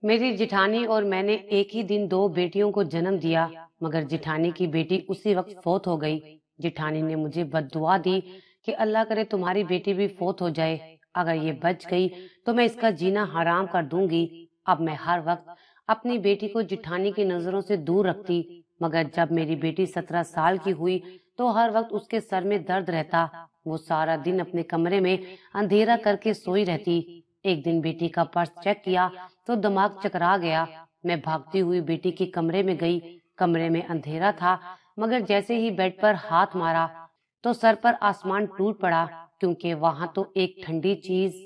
मेरी जिठानी और मैंने एक ही दिन दो बेटियों को जन्म दिया, मगर जिठानी की बेटी उसी वक्त फौत हो गई। जिठानी ने मुझे बद्दुआ दी कि अल्लाह करे तुम्हारी बेटी भी फौत हो जाए। अगर ये बच गई तो मैं इसका जीना हराम कर दूंगी। अब मैं हर वक्त अपनी बेटी को जिठानी की नजरों से दूर रखती, मगर जब मेरी बेटी 17 साल की हुई तो हर वक्त उसके सर में दर्द रहता। वो सारा दिन अपने कमरे में अंधेरा करके सोई रहती। एक दिन बेटी का पर्स चेक किया तो दिमाग चकरा गया। मैं भागती हुई बेटी के कमरे में गई। कमरे में अंधेरा था, मगर जैसे ही बेड पर हाथ मारा तो सर पर आसमान टूट पड़ा, क्योंकि वहां तो एक ठंडी चीज।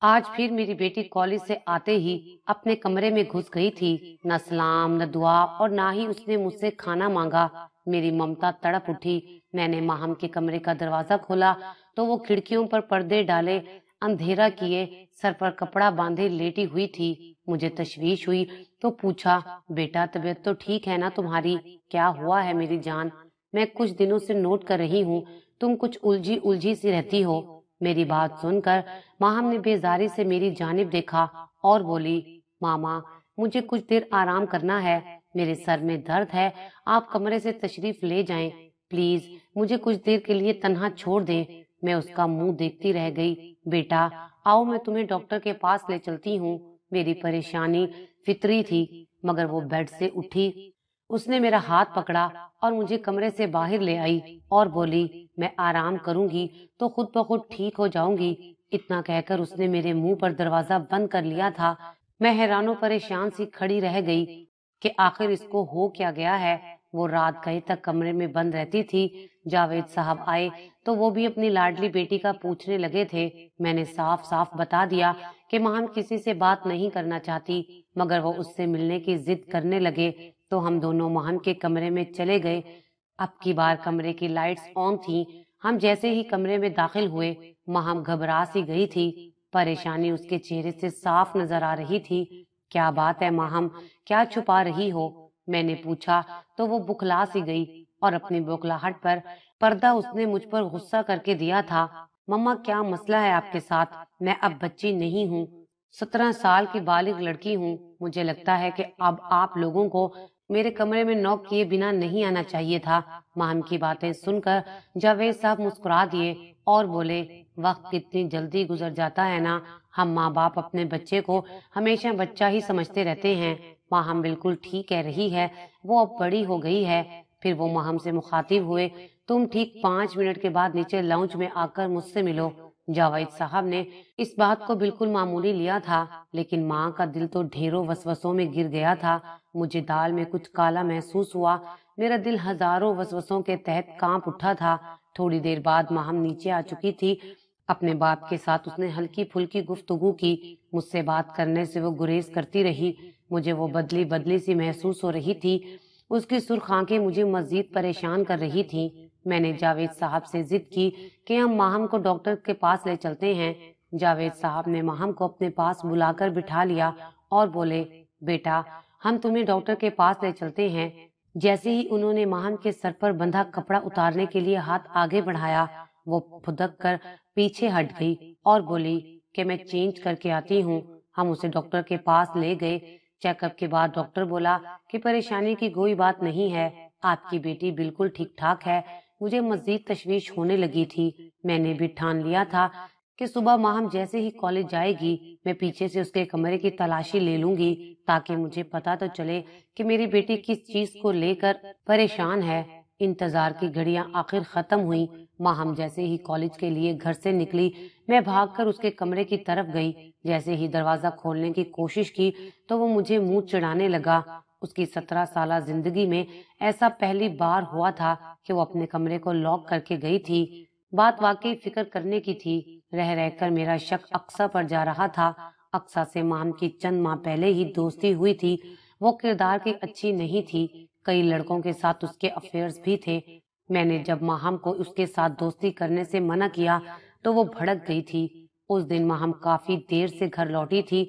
आज फिर मेरी बेटी कॉलेज से आते ही अपने कमरे में घुस गई थी। न सलाम न दुआ और ना ही उसने मुझसे खाना मांगा। मेरी ममता तड़प उठी। मैंने माहम के कमरे का दरवाजा खोला तो वो खिड़कियों पर पर्दे डाले, अंधेरा किए, सर पर कपड़ा बांधे लेटी हुई थी। मुझे तशवीश हुई तो पूछा, बेटा तबीयत तो ठीक है ना तुम्हारी? क्या हुआ है मेरी जान? मैं कुछ दिनों से नोट कर रही हूँ, तुम कुछ उलझी उलझी सी रहती हो। मेरी बात सुनकर माहम ने बेजारी से मेरी जानिब देखा और बोली, मामा मुझे कुछ देर आराम करना है, मेरे सर में दर्द है, आप कमरे से तशरीफ ले जाएं। प्लीज मुझे कुछ देर के लिए तन्हा छोड़ दें। मैं उसका मुंह देखती रह गई। बेटा आओ मैं तुम्हें डॉक्टर के पास ले चलती हूँ। मेरी परेशानी फितरी थी, मगर वो बेड से उठी। उसने मेरा हाथ पकड़ा और मुझे कमरे से बाहर ले आई और बोली, मैं आराम करूंगी तो खुद ब खुद ठीक हो जाऊंगी। इतना कहकर उसने मेरे मुंह पर दरवाजा बंद कर लिया था। मैं हैरानो परेशान सी खड़ी रह गई कि आखिर इसको हो क्या गया है। वो रात गए तक कमरे में बंद रहती थी। जावेद साहब आए तो वो भी अपनी लाडली बेटी का पूछने लगे थे। मैंने साफ साफ बता दिया कि मां किसी से बात नहीं करना चाहती, मगर वो उससे मिलने की जिद करने लगे तो हम दोनों माहम के कमरे में चले गए। अब की बार कमरे की लाइट्स ऑन थी। हम जैसे ही कमरे में दाखिल हुए, माहम घबरा सी गई थी। परेशानी उसके चेहरे से साफ नजर आ रही थी। क्या बात है माहम, क्या छुपा रही हो? मैंने पूछा तो वो बुखला सी गई और अपनी बुखलाहट पर पर्दा उसने मुझ पर गुस्सा करके दिया था। मम्मा क्या मसला है आपके साथ? मैं अब बच्ची नहीं हूँ, 17 साल की बालिग लड़की हूँ। मुझे लगता है कि अब आप लोगों को मेरे कमरे में नॉक किए बिना नहीं आना चाहिए था। माहम की बातें सुनकर जावेद साहब मुस्कुरा दिए और बोले, वक्त कितनी जल्दी गुजर जाता है ना। हम माँ बाप अपने बच्चे को हमेशा बच्चा ही समझते रहते हैं। माहम बिल्कुल ठीक कह रही है, वो अब बड़ी हो गई है। फिर वो माहम से मुखातिब हुए, तुम ठीक 5 मिनट के बाद नीचे लाउंज में आकर मुझसे मिलो। जावेद साहब ने इस बात को बिल्कुल मामूली लिया था, लेकिन माँ का दिल तो ढेरों वसवसों में गिर गया था। मुझे दाल में कुछ काला महसूस हुआ। मेरा दिल हजारों वसवसों के तहत कांप उठा था। थोड़ी देर बाद माँ हम नीचे आ चुकी थी। अपने बाप के साथ उसने हल्की फुल्की गुफ्तगू की। मुझसे बात करने से वो गुरेज करती रही। मुझे वो बदली बदली सी महसूस हो रही थी। उसकी सुर्ख आंखें मुझे मजीद परेशान कर रही थी। मैंने जावेद साहब से जिद की कि हम माहम को डॉक्टर के पास ले चलते हैं। जावेद साहब ने माहम को अपने पास बुलाकर बिठा लिया और बोले, बेटा हम तुम्हें डॉक्टर के पास ले चलते हैं। जैसे ही उन्होंने माहम के सर पर बंधा कपड़ा उतारने के लिए हाथ आगे बढ़ाया, वो फुदक कर पीछे हट गई और बोली कि मैं चेंज करके आती हूँ। हम उसे डॉक्टर के पास ले गए। चेकअप के बाद डॉक्टर बोला कि परेशानी की कोई बात नहीं है, आपकी बेटी बिल्कुल ठीक ठाक है। मुझे मजीद तशवीश होने लगी थी। मैंने भी ठान लिया था कि सुबह माहम जैसे ही कॉलेज जाएगी, मैं पीछे से उसके कमरे की तलाशी ले लूंगी, ताकि मुझे पता तो चले कि मेरी बेटी किस चीज को लेकर परेशान है। इंतजार की घड़ियां आखिर खत्म हुई। माहम जैसे ही कॉलेज के लिए घर से निकली, मैं भागकर उसके कमरे की तरफ गई। जैसे ही दरवाजा खोलने की कोशिश की तो वो मुझे मुंह चिढ़ाने लगा। उसकी 17 साल जिंदगी में ऐसा पहली बार हुआ था कि वो अपने कमरे को लॉक करके गई थी। बात वाकई फिक्र करने की थी। रह रहकर मेरा शक अक्सा पर जा रहा था। अक्सा से माम की चंद माह पहले ही दोस्ती हुई थी। वो किरदार की अच्छी नहीं थी। कई लड़कों के साथ उसके अफेयर्स भी थे। मैंने जब माहम को उसके साथ दोस्ती करने से मना किया तो वो भड़क गई थी। उस दिन माहम काफी देर से घर लौटी थी।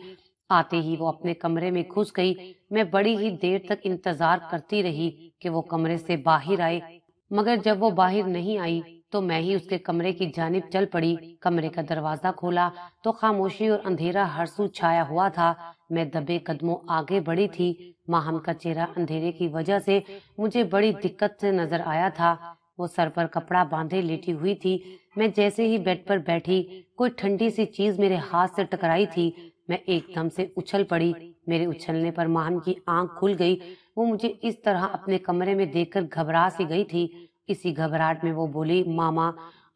आते ही वो अपने कमरे में घुस गई। मैं बड़ी ही देर तक इंतजार करती रही कि वो कमरे से बाहर आए, मगर जब वो बाहर नहीं आई तो मैं ही उसके कमरे की जानिब चल पड़ी। कमरे का दरवाजा खोला तो खामोशी और अंधेरा हर सू छाया हुआ था। میں دبے قدموں آگے بڑھی تھی۔ ماہم کا چہرہ اندھیرے کی وجہ سے مجھے بڑی دقت سے نظر آیا تھا۔ وہ سر پر کپڑا باندھے لیٹی ہوئی تھی۔ میں جیسے ہی بیڈ پر بیٹھی کوئی ٹھنڈی سی چیز میرے ہاتھ سے ٹکرائی تھی۔ میں ایک دم سے اچھل پڑی۔ میرے اچھلنے پر ماہم کی آنکھ کھل گئی۔ وہ مجھے اس طرح اپنے کمرے میں دیکھ کر گھبرا سی گئی تھی۔ اسی گھبراہٹ میں وہ بولی، ماما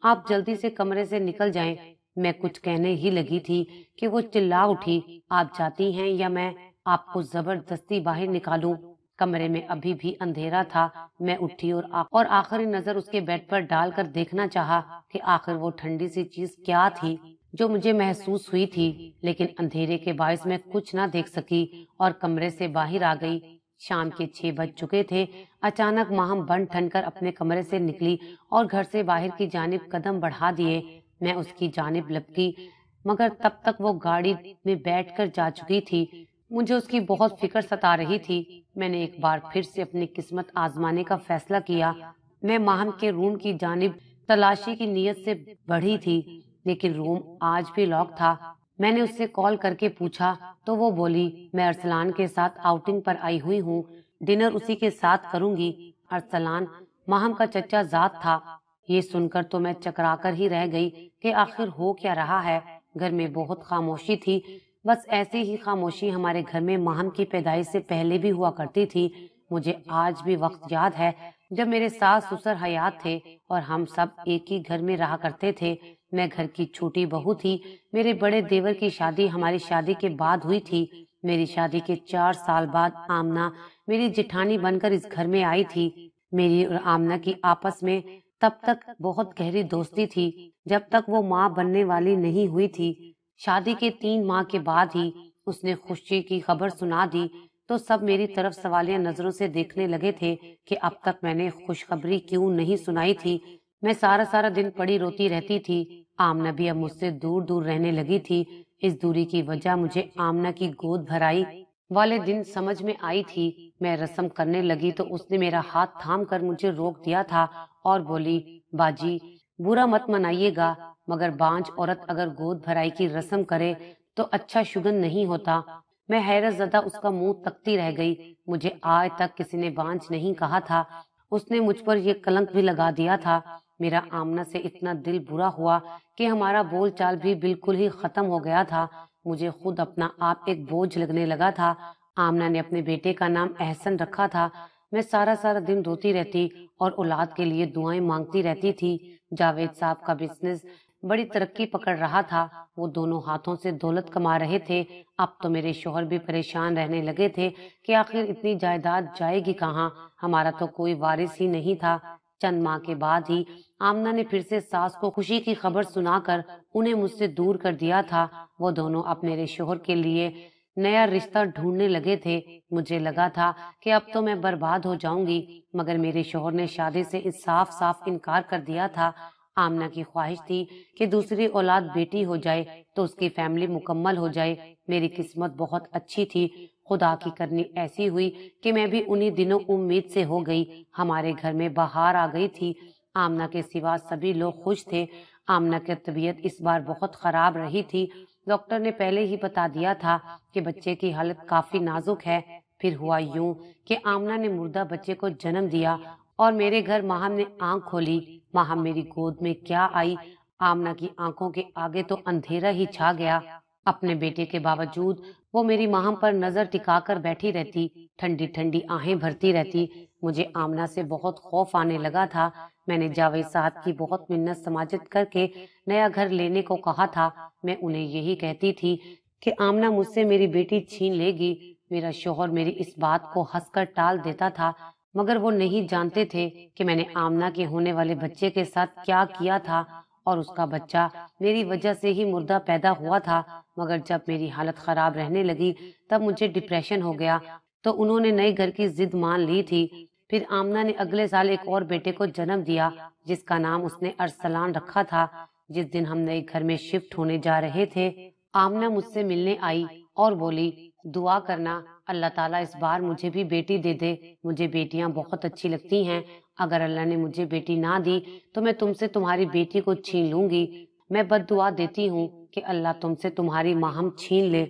آپ جلدی سے کمرے سے نکل جائیں۔ میں کچھ کہنے ہی لگی تھی کہ وہ چلا اٹھی، آپ چاہتی ہیں یا میں آپ کو زبردستی باہر نکالوں؟ کمرے میں ابھی بھی اندھیرا تھا۔ میں اٹھی اور آخری نظر اس کے بیڈ پر ڈال کر دیکھنا چاہا کہ آخر وہ ٹھنڈی سی چیز کیا تھی جو مجھے محسوس ہوئی تھی، لیکن اندھیرے کے باعث میں کچھ نہ دیکھ سکی اور کمرے سے باہر آ گئی۔ شام کے 6 بج چکے تھے۔ اچانک ماہم بن ٹھن کر اپنے کمرے سے نکلی اور گھر سے باہر کی جانب قدم بڑھا دیے۔ میں اس کی جانب لپکی، مگر تب تک وہ گاڑی میں بیٹھ کر جا چکی تھی۔ مجھے اس کی بہت فکر ستا رہی تھی۔ میں نے ایک بار پھر سے اپنی قسمت آزمانے کا فیصلہ کیا۔ میں ماہم کے روم کی جانب تلاشی کی نیت سے بڑھی تھی، لیکن روم آج بھی لاک تھا۔ میں نے اس سے کال کر کے پوچھا تو وہ بولی، میں ارسلان کے ساتھ آؤٹنگ پر آئی ہوئی ہوں، ڈنر اسی کے ساتھ کروں گی۔ ارسلان ماہم کا چچا ذات تھا۔ یہ سن کر تو میں چکرا کر ہی رہ گئی کہ آخر ہو کیا رہا ہے۔ گھر میں بہت خاموشی تھی۔ بس ایسی ہی خاموشی ہمارے گھر میں ماہم کی پیدائش سے پہلے بھی ہوا کرتی تھی۔ مجھے آج بھی وقت یاد ہے جب میرے ساس سسر حیات تھے اور ہم سب ایک ہی گھر میں رہا کرتے تھے۔ میں گھر کی چھوٹی بہو تھی۔ میرے بڑے دیور کی شادی ہماری شادی کے بعد ہوئی تھی۔ میری شادی کے 4 سال بعد آمنہ میری جٹھانی بن کر اس گھر میں آئی تھی۔ میری اور آمنہ کی آپس میں تب تک بہت گہری دوستی تھی جب تک وہ ماں بننے والی نہیں ہوئی تھی۔ شادی کے 3 ماہ کے بعد ہی اس نے خوشی کی خبر سنا دی تو سب میری طرف سوالیہ نظروں سے دیکھنے لگے تھے کہ اب تک میں نے خوشخبری کیوں نہیں سنائی تھی۔ میں سارا دن پڑی روتی رہتی تھی۔ آمنہ بھی اب مجھ سے دور دور رہنے لگی تھی۔ اس دوری کی وجہ مجھے آمنہ کی گود بھرائی والے دن سمجھ میں آئی تھی۔ میں رسم کرنے لگی تو اس نے میرا ہاتھ تھام کر مجھے روک دیا تھا اور بولی، باجی برا مت منائیے گا، مگر بانجھ عورت اگر گود بھرائی کی رسم کرے تو اچھا شگن نہیں ہوتا۔ میں حیرت زدہ اس کا منہ تکتی رہ گئی۔ مجھے آج تک کسی نے بانجھ نہیں کہا تھا۔ اس نے مجھ پر یہ کلنک بھی لگا دیا تھا۔ میرا آمنہ سے اتنا دل برا ہوا کہ ہمارا بول چال بھی بالکل ہی ختم ہو گیا تھا۔ مجھے خود اپنا آپ ایک بوجھ لگنے لگا تھا۔ آمنہ نے اپنے بیٹے کا نام احسن رکھا تھا۔ میں سارا دن روتی رہتی اور اولاد کے لیے دعائیں مانگتی رہتی تھی۔ جاوید صاحب کا بزنس بڑی ترقی پکڑ رہا تھا۔ وہ دونوں ہاتھوں سے دولت کما رہے تھے۔ اب تو میرے شوہر بھی پریشان رہنے لگے تھے کہ آخر اتنی جائیداد جائے گی کہاں، ہمارا تو کوئی وارث ہی نہیں تھا۔ چند ماہ کے بعد ہی آمنہ نے پھر سے ساس کو خوشی کی خبر سنا کر انہیں مجھ سے دور کر دیا تھا۔ وہ دونوں اب میرے شوہر کے لیے نیا رشتہ ڈھونڈنے لگے تھے۔ مجھے لگا تھا کہ اب تو میں برباد ہو جاؤں گی، مگر میرے شوہر نے شادی سے صاف انکار کر دیا تھا۔ آمنہ کی خواہش تھی کہ دوسری اولاد بیٹی ہو جائے تو اس کی فیملی مکمل ہو جائے۔ میری قسمت بہت اچھی تھی۔ خدا کی کرنی ایسی ہوئی کہ میں بھی انہی دنوں امید سے ہو گئی۔ ہمارے گھر میں بہار آ گئی تھی۔ آمنہ کے سوا سبھی لوگ خوش تھے۔ آمنہ کی طبیعت اس بار بہت خراب رہی تھی۔ ڈاکٹر نے پہلے ہی بتا دیا تھا کہ بچے کی حالت کافی نازک ہے۔ پھر ہوا یوں کہ آمنہ نے مردہ بچے کو جنم دیا اور میرے گھر ماہم نے آنکھ کھولی۔ ماہم میری گود میں کیا آئی، آمنہ کی آنکھوں کے آگے تو اندھیرا ہی چھا گیا۔ اپنے بیٹے کے باوجود وہ میری ماہم پر نظر ٹکا کر بیٹھی رہتی، ٹھنڈی آہیں بھرتی رہتی۔ مجھے آمنہ سے بہت خوف آنے لگا تھا۔ میں نے جاوید صاحب کی بہت منت سماجت کر کے نیا گھر لینے کو کہا تھا۔ میں انہیں یہی کہتی تھی کہ آمنہ مجھ سے میری بیٹی چھین لے گی۔ میرا شوہر میری اس بات کو ہنس کر ٹال دیتا تھا، مگر وہ نہیں جانتے تھے کہ میں نے آمنہ کے ہونے والے بچے کے ساتھ کیا کیا تھا، اور اس کا بچہ میری وجہ سے ہی مردہ پیدا ہوا تھا۔ مگر جب میری حالت خراب رہنے لگی تب مجھے ڈپریشن ہو گیا تو انہوں نے نئے گھر کی ضد مان لی تھی۔ پھر آمنہ نے اگلے سال ایک اور بیٹے کو جنم دیا جس کا نام اس نے ارسلان رکھا تھا۔ جس دن ہم نئے گھر میں شفٹ ہونے جا رہے تھے، آمنہ مجھ سے ملنے آئی اور بولی، دعا کرنا اللہ تعالیٰ اس بار مجھے بھی بیٹی دے دے۔ مجھے بیٹیاں بہت اچھی لگتی ہیں۔ اگر اللہ نے مجھے بیٹی نہ دی تو میں تم سے تمہاری بیٹی کو چھین لوں گی۔ میں بد دعا دیتی ہوں کہ اللہ تم سے تمہاری ماہم چھین لے۔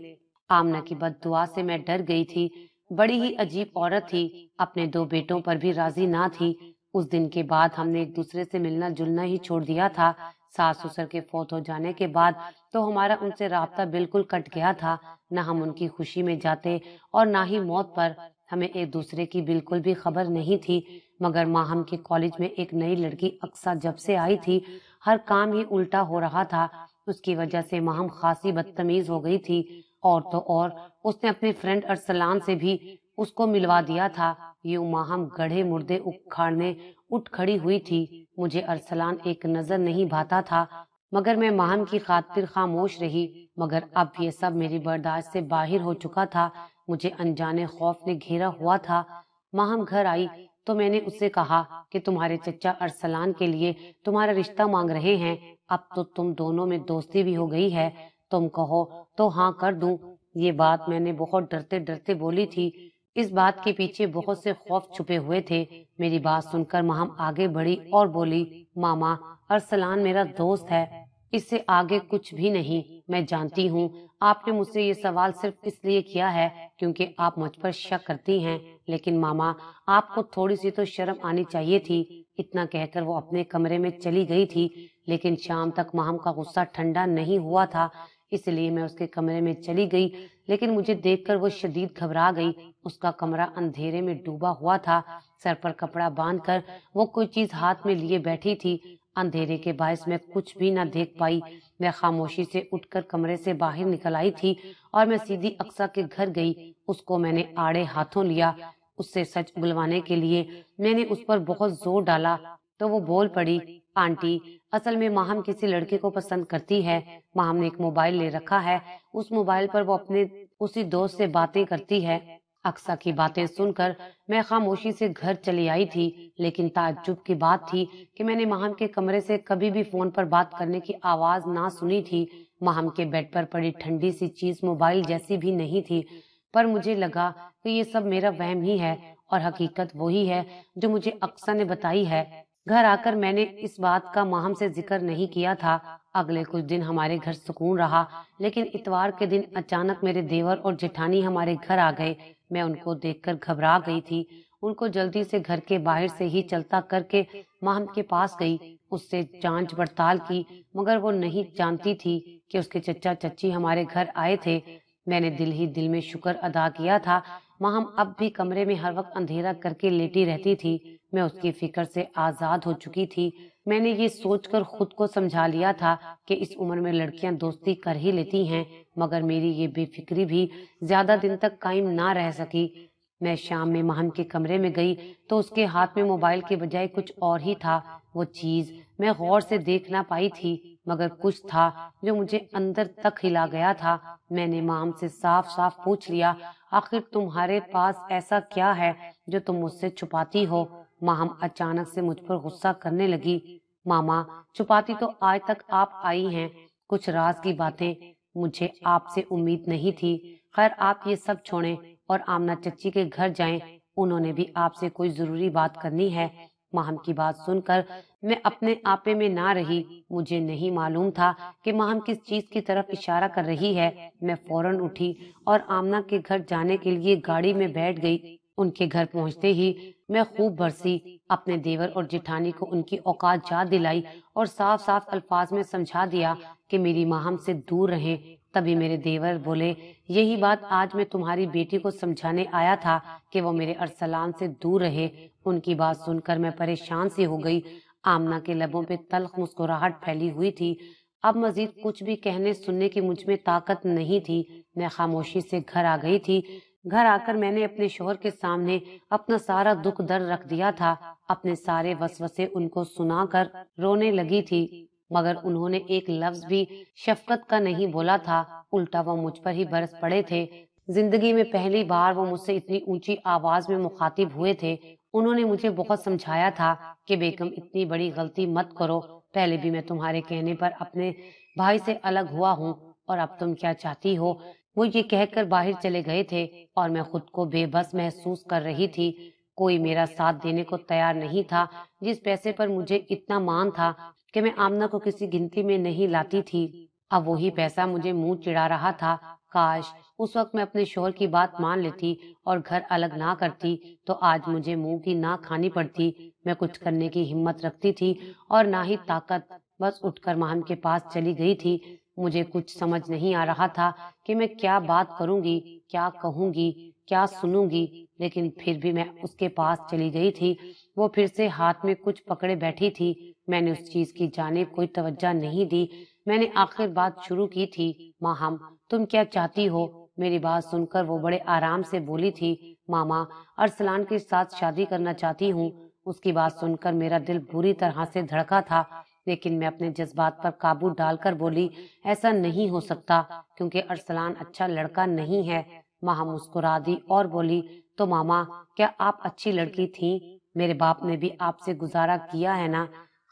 आमना की बद्दुआ से मैं डर गई थी। बड़ी ही अजीब औरत थी, अपने 2 बेटों पर भी राजी ना थी। उस दिन के बाद हमने एक दूसरे से मिलना जुलना ही छोड़ दिया था। सास ससुर के फौत हो जाने के बाद तो हमारा उनसे राब्ता बिल्कुल कट गया था। न हम उनकी खुशी में जाते और ना ही मौत पर। हमें एक दूसरे की बिल्कुल भी खबर नहीं थी। मगर माहम के कॉलेज में एक नई लड़की अक्सा जब से आई थी, हर काम ही उल्टा हो रहा था। उसकी वजह से माहम खासी बदतमीज हो गई थी। और तो और उसने अपने फ्रेंड अरसलान से भी उसको मिलवा दिया था। यूं माहम गड्ढे मुर्दे उखाड़ने उठ खड़ी हुई थी। मुझे अरसलान एक नजर नहीं भाता था, मगर मैं माहम की खातिर खामोश रही। मगर अब ये सब मेरी बर्दाश्त से बाहर हो चुका था। मुझे अनजाने खौफ ने घेरा हुआ था। माहम घर आई तो मैंने उससे कहा कि तुम्हारे चचा अरसलान के लिए तुम्हारा रिश्ता मांग रहे हैं। अब तो तुम दोनों में दोस्ती भी हो गई है, तुम कहो तो हाँ कर दूं। ये बात मैंने बहुत डरते डरते बोली थी। इस बात के पीछे बहुत से खौफ छुपे हुए थे। मेरी बात सुनकर माहम आगे बढ़ी और बोली, मामा, अरसलान मेरा दोस्त है, इससे आगे कुछ भी नहीं। मैं जानती हूँ आपने मुझसे ये सवाल सिर्फ इसलिए किया है क्योंकि आप मुझ पर शक करती हैं, लेकिन मामा, आपको थोड़ी सी तो शर्म आनी चाहिए थी। इतना कहकर वो अपने कमरे में चली गई थी। लेकिन शाम तक माहम का गुस्सा ठंडा नहीं हुआ था, इसलिए मैं उसके कमरे में चली गई। लेकिन मुझे देखकर वो शदीद घबरा गई। उसका कमरा अंधेरे में डूबा हुआ था। सर पर कपड़ा बांधकर वो कोई चीज हाथ में लिए बैठी थी। अंधेरे के बायस मैं कुछ भी न देख पाई। मैं खामोशी से उठकर कमरे से बाहर निकल आई थी और मैं सीधी अक्सा के घर गई। उसको मैंने आड़े हाथों लिया। उससे सच बुलवाने के लिए मैंने उस पर बहुत जोर डाला तो वो बोल पड़ी, आंटी, असल में माहम किसी लड़के को पसंद करती है। माहम ने एक मोबाइल ले रखा है, उस मोबाइल पर वो अपने उसी दोस्त से बातें करती है। अक्सा की बातें सुनकर मैं खामोशी से घर चली आई थी। लेकिन ताज्जुब की बात थी कि मैंने माहम के कमरे से कभी भी फोन पर बात करने की आवाज ना सुनी थी। माहम के बेड पर पड़ी ठंडी सी चीज मोबाइल जैसी भी नहीं थी। पर मुझे लगा कि ये सब मेरा वहम ही है और हकीकत वही है जो मुझे अक्सा ने बताई है। घर आकर मैंने इस बात का माहम से जिक्र नहीं किया था। अगले कुछ दिन हमारे घर सुकून रहा, लेकिन इतवार के दिन अचानक मेरे देवर और जेठानी हमारे घर आ गए। मैं उनको देखकर घबरा गई थी। उनको जल्दी से घर के बाहर से ही चलता करके माहम के पास गई। उससे जांच पड़ताल की, मगर वो नहीं जानती थी कि उसके चचा चच्ची हमारे घर आए थे। मैंने दिल ही दिल में शुक्र अदा किया था। माहम अब भी कमरे में हर वक्त अंधेरा करके लेटी रहती थी। मैं उसकी फिक्र से आजाद हो चुकी थी। मैंने ये सोचकर खुद को समझा लिया था कि इस उम्र में लड़कियां दोस्ती कर ही लेती हैं, मगर मेरी ये बेफिक्री भी ज्यादा दिन तक कायम ना रह सकी। मैं शाम में माहम के कमरे में गई तो उसके हाथ में मोबाइल के बजाय कुछ और ही था। वो चीज मैं गौर से देख ना पाई थी, मगर कुछ था जो मुझे अंदर तक हिला गया था। मैंने माम से साफ साफ पूछ लिया, आखिर तुम्हारे पास ऐसा क्या है जो तुम मुझसे छुपाती हो? माम अचानक से मुझ पर गुस्सा करने लगी। मामा, छुपाती तो आज तक आप आई हैं, कुछ राज की बातें। मुझे आपसे उम्मीद नहीं थी। खैर, आप ये सब छोड़ें और आमना चच्ची के घर जाएं, उन्होंने भी आपसे कोई जरूरी बात करनी है। माहम की बात सुनकर मैं अपने आपे में ना रही। मुझे नहीं मालूम था कि माहम किस चीज की तरफ इशारा कर रही है। मैं फौरन उठी और आमना के घर जाने के लिए गाड़ी में बैठ गई। उनके घर पहुंचते ही मैं खूब बरसी, अपने देवर और जेठानी को उनकी औकात याद दिलाई और साफ साफ अल्फाज में समझा दिया कि मेरी माहम से दूर रहें। तभी मेरे देवर बोले, यही बात आज मैं तुम्हारी बेटी को समझाने आया था कि वो मेरे अरसलान से दूर रहे। उनकी बात सुनकर मैं परेशान सी हो गई। आमना के लबों पे तल्ख मुस्कुराहट फैली हुई थी। अब मजीद कुछ भी कहने सुनने की मुझ में ताकत नहीं थी। मैं खामोशी से घर आ गई थी। घर आकर मैंने अपने शोहर के सामने अपना सारा दुख दर्द रख दिया था। अपने सारे वसवसे उनको सुनाकर रोने लगी थी, मगर उन्होंने एक लफ्ज भी शफकत का नहीं बोला था। उल्टा वो मुझ पर ही बरस पड़े थे। जिंदगी में पहली बार वो मुझसे इतनी ऊंची आवाज में मुखातिब हुए थे। उन्होंने मुझे बहुत समझाया था कि बेगम, इतनी बड़ी गलती मत करो। पहले भी मैं तुम्हारे कहने पर अपने भाई से अलग हुआ हूँ, और अब तुम क्या चाहती हो? वो ये कहकर बाहर चले गए थे और मैं खुद को बेबस महसूस कर रही थी। कोई मेरा साथ देने को तैयार नहीं था। जिस पैसे पर मुझे इतना मान था कि मैं आमना को किसी गिनती में नहीं लाती थी, अब वही पैसा मुझे मुंह चिढ़ा रहा था। काश उस वक्त मैं अपने शौहर की बात मान लेती और घर अलग ना करती तो आज मुझे मुंह की ना खानी पड़ती। मैं कुछ करने की हिम्मत रखती थी और ना ही ताकत। बस उठकर माहम के पास चली गई थी। मुझे कुछ समझ नहीं आ रहा था कि मैं क्या बात करूंगी, क्या कहूंगी, क्या सुनूंगी, लेकिन फिर भी मैं उसके पास चली गई थी। वो फिर से हाथ में कुछ पकड़े बैठी थी। मैंने उस चीज की जानिब कोई तवज्जो नहीं दी। मैंने आखिर बात शुरू की थी, माहम तुम क्या चाहती हो? मेरी बात सुनकर वो बड़े आराम से बोली थी, मामा अरसलान के साथ शादी करना चाहती हूँ। उसकी बात सुनकर मेरा दिल बुरी तरह से धड़का था, लेकिन मैं अपने जज्बात पर काबू डालकर बोली, ऐसा नहीं हो सकता क्योंकि अरसलान अच्छा लड़का नहीं है। माँ मुस्कुरा दी और बोली, तो मामा क्या आप अच्छी लड़की थी? मेरे बाप ने भी आपसे गुजारा किया है ना?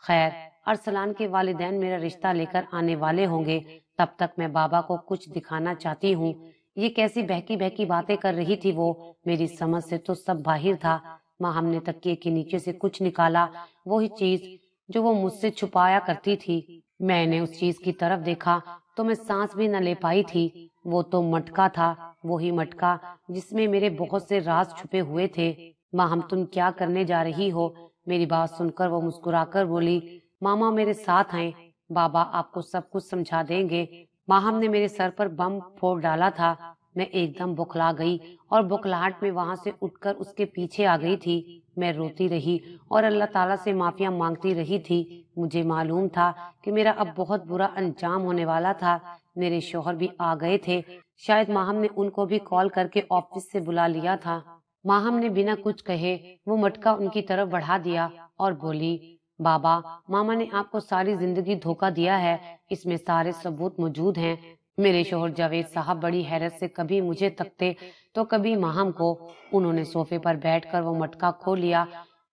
खैर अरसलान के वालिदैन मेरा रिश्ता लेकर आने वाले होंगे, तब तक मैं बाबा को कुछ दिखाना चाहती हूँ। ये कैसी बहकी बहकी बातें कर रही थी वो, मेरी समझ से तो सब बाहिर था। माँ हमने तकिए के नीचे से कुछ निकाला, वही चीज जो वो मुझसे छुपाया करती थी। मैंने उस चीज की तरफ देखा तो मैं सांस भी न ले पाई थी। वो तो मटका था, वही मटका जिसमें मेरे बहुत से राज छुपे हुए थे। माँ हम तुम क्या करने जा रही हो? मेरी बात सुनकर वो मुस्कुराकर बोली, मामा मेरे साथ हैं, बाबा आपको सब कुछ समझा देंगे। माहम ने मेरे सर पर बम फोड़ डाला था। मैं एकदम बौखला गई और बौखलाहट में वहां से उठकर उसके पीछे आ गई थी। मैं रोती रही और अल्लाह ताला से माफिया मांगती रही थी। मुझे मालूम था कि मेरा अब बहुत बुरा अंजाम होने वाला था। मेरे शौहर भी आ गए थे। शायद माहम ने उनको भी कॉल करके ऑफिस से बुला लिया था। माहम ने बिना कुछ कहे वो मटका उनकी तरफ बढ़ा दिया और बोली, बाबा मामा ने आपको सारी जिंदगी धोखा दिया है, इसमें सारे सबूत मौजूद हैं। मेरे शोहर जावेद साहब बड़ी हैरत से कभी मुझे तकते तो कभी माहम को। उन्होंने सोफे पर बैठकर वो मटका खोल लिया।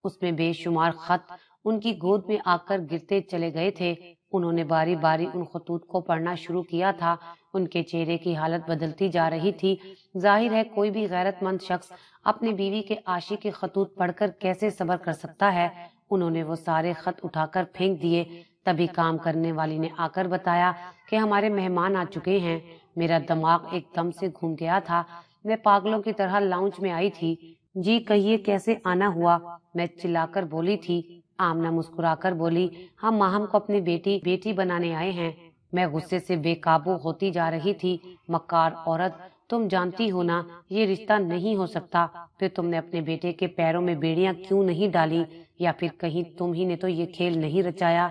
उसमें बेशुमार खत उनकी गोद में आकर गिरते चले गए थे। उन्होंने बारी बारी उन खतूत को पढ़ना शुरू किया था। उनके चेहरे की हालत बदलती जा रही थी। जाहिर है कोई भी गैरतमंद शख्स अपनी बीवी के आशिक के खतूत पढ़कर कैसे सब्र कर सकता है। उन्होंने वो सारे खत उठाकर फेंक दिए। तभी काम करने वाली ने आकर बताया कि हमारे मेहमान आ चुके हैं। मेरा दिमाग एकदम से घूम गया था। मैं पागलों की तरह लाउंज में आई थी। जी कहिए कैसे आना हुआ? मैं चिल्लाकर बोली थी। आमना मुस्कुराकर बोली, हम माहम को अपनी बेटी बेटी बनाने आए हैं। मैं गुस्से से बेकाबू होती जा रही थी। मक्कार औरत, तुम जानती हो ना ये रिश्ता नहीं हो सकता। फिर तुमने अपने बेटे के पैरों में बेड़ियां क्यों नहीं डाली? या फिर कहीं तुम ही ने तो ये खेल नहीं रचाया?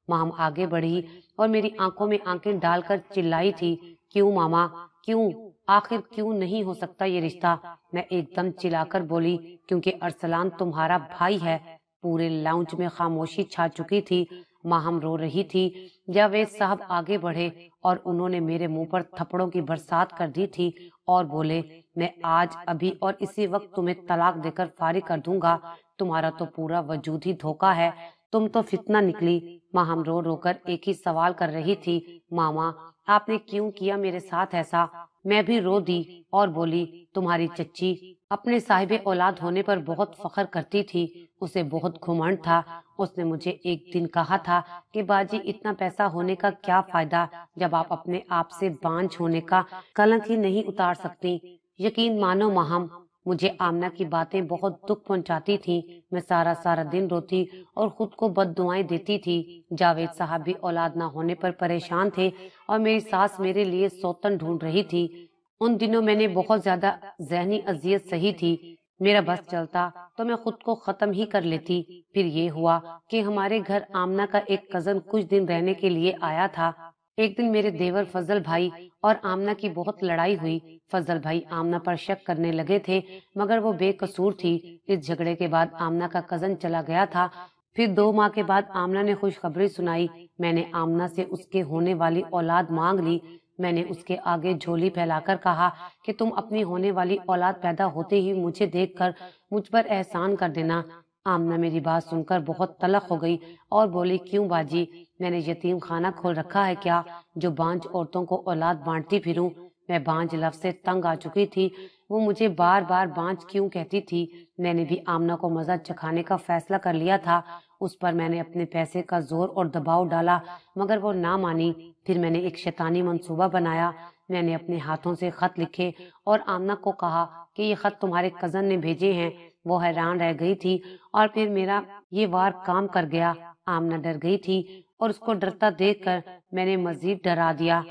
माम आगे बढ़ी और मेरी आंखों में आंखें डालकर चिल्लाई थी, क्यों मामा क्यों? आखिर क्यों नहीं हो सकता ये रिश्ता? मैं एकदम चिल्लाकर बोली, क्योंकि अरसलान तुम्हारा भाई है। पूरे लाउंज में खामोशी छा चुकी थी। माहम रो रही थी। जावेद साहब आगे बढ़े और उन्होंने मेरे मुंह पर थप्पड़ों की बरसात कर दी थी और बोले, मैं आज अभी और इसी वक्त तुम्हें तलाक देकर फारिग कर दूंगा। तुम्हारा तो पूरा वजूद ही धोखा है। तुम तो फितना निकली। माहम रो रोकर एक ही सवाल कर रही थी, मामा आपने क्यों किया मेरे साथ ऐसा? मैं भी रो दी और बोली, तुम्हारी चच्ची अपने साहिबे औलाद होने पर बहुत फख्र करती थी। उसे बहुत घुमंड था। उसने मुझे एक दिन कहा था कि बाजी इतना पैसा होने का क्या फायदा जब आप अपने आप से बांझ होने का कलंक ही नहीं उतार सकती। यकीन मानो माहम, मुझे आमना की बातें बहुत दुख पहुंचाती थी। मैं सारा सारा दिन रोती और खुद को बद्दुआएं देती थी। जावेद साहब भी औलाद न होने पर परेशान थे और मेरी सास मेरे लिए सौतन ढूंढ रही थी। उन दिनों मैंने बहुत ज्यादा जहनी अजियत सही थी। मेरा बस चलता तो मैं खुद को खत्म ही कर लेती। फिर ये हुआ कि हमारे घर आमना का एक कजन कुछ दिन रहने के लिए आया था। एक दिन मेरे देवर फजल भाई और आमना की बहुत लड़ाई हुई। फजल भाई आमना पर शक करने लगे थे, मगर वो बेकसूर थी। इस झगड़े के बाद आमना का कजन चला गया था। फिर 2 माह के बाद आमना ने खुशखबरी सुनाई। मैंने आमना से उसके होने वाली औलाद मांग ली। मैंने उसके आगे झोली फैलाकर कहा कि तुम अपनी होने वाली औलाद पैदा होते ही मुझे देखकर मुझ पर एहसान कर देना। आमना मेरी बात सुनकर बहुत तलख हो गई और बोली, क्यों बाजी, मैंने यतीम खाना खोल रखा है क्या जो बांझ औरतों को औलाद बांटती फिरूं? मैं बांझ लफ्ज से तंग आ चुकी थी। वो मुझे बार बार बांझ क्यों कहती थी? मैंने भी आमना को मजा चखाने का फैसला कर लिया था। उस पर मैंने अपने पैसे का जोर और दबाव डाला, मगर वो ना मानी। फिर मैंने एक शैतानी मंसूबा बनाया। میں نے اپنے ہاتھوں سے خط لکھے اور آمنہ کو کہا کہ یہ خط تمہارے کزن نے بھیجے ہیں۔ وہ حیران رہ گئی تھی اور پھر میرا یہ وار کام کر گیا۔ آمنہ ڈر گئی تھی اور اس کو ڈرتا دیکھ کر میں نے مزید ڈرا دیا۔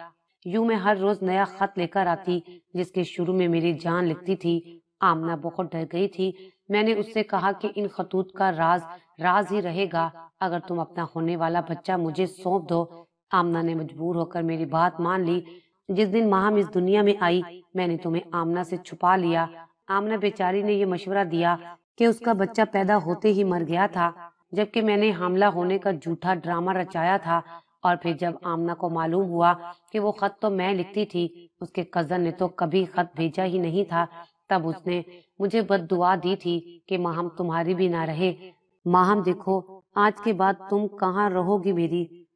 یوں میں ہر روز نیا خط لے کر آتی جس کے شروع میں میری جان لکھتی تھی۔ آمنہ بہت ڈر گئی تھی۔ میں نے اس سے کہا کہ ان خطوط کا راز راز ہی رہے گا، اگر تم اپنا ہونے والا بچہ مجھے سونپ دو۔ آمنہ نے مجبور ہو کر میری بات مان لی۔ جس دن ماہم اس دنیا میں آئی میں نے تمہیں آمنہ سے چھپا لیا۔ آمنہ بیچاری نے یہ مشورہ دیا کہ اس کا بچہ پیدا ہوتے ہی مر گیا تھا، جبکہ میں نے حاملہ ہونے کا جھوٹا ڈرامہ رچایا تھا۔ اور پھر جب آمنہ کو معلوم ہوا کہ وہ خط تو میں لکھتی تھی، اس کے کزن نے تو کبھی خط بھیجا ہی نہیں تھا، تب اس نے مجھے بد دعا دی تھی کہ ماہم تمہاری بھی نہ رہے۔ ماہم دیکھو، آج کے بعد تم کہاں رہو گی؟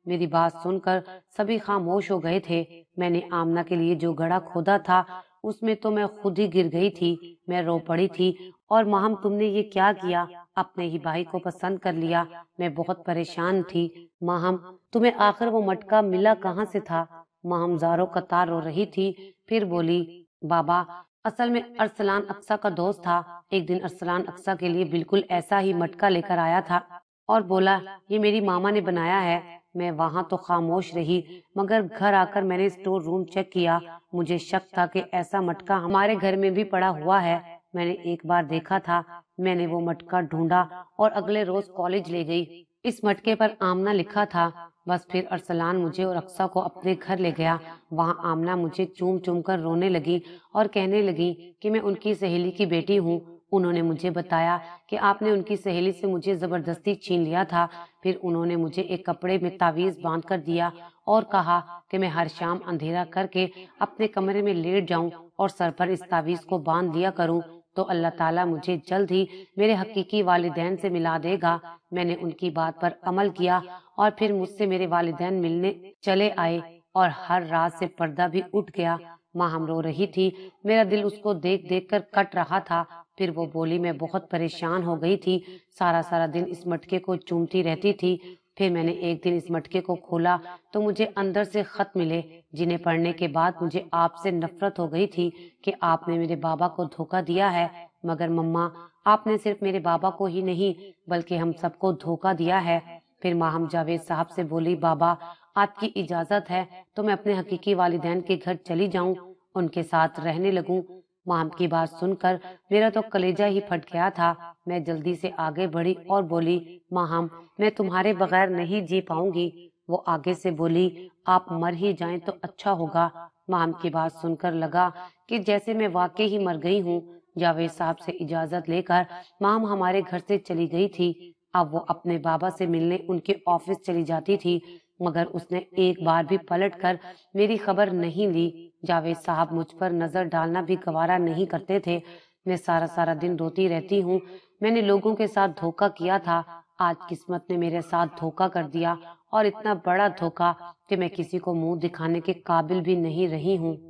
میری بات سن کر سبھی خاموش ہو گئے تھے۔ میں نے آمنہ کے لیے جو گڑھا کھودا تھا اس میں تو میں خود ہی گر گئی تھی۔ میں رو پڑی تھی، اور ماہم تم نے یہ کیا کیا؟ اپنے ہی بھائی کو پسند کر لیا۔ میں بہت پریشان تھی۔ ماہم، تمہیں آخر وہ مٹکا ملا کہاں سے تھا؟ ماہم زاروں قطار رو رہی تھی، پھر بولی، بابا، اصل میں ارسلان اقصیٰ کا دوست تھا۔ ایک دن ارسلان اقصیٰ کے لیے بالکل ایسا ہی مٹکا لے کر آیا تھا اور بولا یہ میری ماما نے بنایا ہے۔ میں وہاں تو خاموش رہی، مگر گھر آ کر میں نے اسٹور روم چیک کیا۔ مجھے شک تھا کہ ایسا مٹکا ہمارے گھر میں بھی پڑا ہوا ہے۔ میں نے ایک بار دیکھا تھا۔ میں نے وہ مٹکا ڈھونڈا اور اگلے روز کالج لے گئی۔ اس مٹکے پر آمنہ لکھا تھا۔ بس پھر ارسلان مجھے اور اقصیٰ کو اپنے گھر لے گیا۔ وہاں آمنہ مجھے چوم چوم کر رونے لگی اور کہنے لگی کہ میں ان کی سہیلی کی بیٹی ہوں۔ انہوں نے مجھے بتایا کہ آپ نے ان کی سہیلی سے مجھے زبردستی چھین لیا تھا۔ پھر انہوں نے مجھے ایک کپڑے میں تعویذ باندھ کر دیا اور کہا کہ میں ہر شام اندھیرا کر کے اپنے کمرے میں لیٹ جاؤں اور سر پر اس تعویذ کو باندھ دیا کروں تو اللہ تعالیٰ مجھے جلد ہی میرے حقیقی والدین سے ملا دے گا۔ میں نے ان کی بات پر عمل کیا اور پھر مجھ سے میرے والدین ملنے چلے آئے اور ہر رات سے پردہ بھی اٹھ گیا۔ ماہم رو رہی تھی، میرا دل اس کو دیکھ دیکھ کر کٹ رہا تھا۔ پھر وہ بولی، میں بہت پریشان ہو گئی تھی، سارا دن اس مٹکے کو چومتی رہتی تھی۔ پھر میں نے ایک دن اس مٹکے کو کھولا تو مجھے اندر سے خط ملے، جنہیں پڑھنے کے بعد مجھے آپ سے نفرت ہو گئی تھی کہ آپ نے میرے بابا کو دھوکہ دیا ہے۔ مگر مما، آپ نے صرف میرے بابا کو ہی نہیں بلکہ ہم سب کو دھوکہ دیا ہے۔ پھر ماہم جاوید صاحب سے بولی، بابا، آپ کی اجازت ہے تو میں اپنے حقیقی والدین کے گھر چلی جاؤں، ان کے ساتھ رہنے لگوں۔ ماہم کی بات سن کر میرا تو کلیجہ ہی پھٹ گیا تھا۔ میں جلدی سے آگے بڑھی اور بولی، ماہم، میں تمہارے بغیر نہیں جی پاؤں گی۔ وہ آگے سے بولی، آپ مر ہی جائیں تو اچھا ہوگا۔ ماہم کی بات سن کر لگا کہ جیسے میں واقعی ہی مر گئی ہوں۔ جاوید صاحب سے اجازت لے کر ماہم ہمارے گھر سے چلی گئی تھی۔ اب وہ اپنے بابا سے ملنے ان کے آفس چلی جاتی تھی، مگر اس نے ایک بار بھی پلٹ کر میری خبر نہیں لی۔ جاوید صاحب مجھ پر نظر ڈالنا بھی گوارا نہیں کرتے تھے۔ میں سارا دن روتی رہتی ہوں۔ میں نے لوگوں کے ساتھ دھوکہ کیا تھا، آج قسمت نے میرے ساتھ دھوکہ کر دیا، اور اتنا بڑا دھوکہ کہ میں کسی کو منہ دکھانے کے قابل بھی نہیں رہی ہوں۔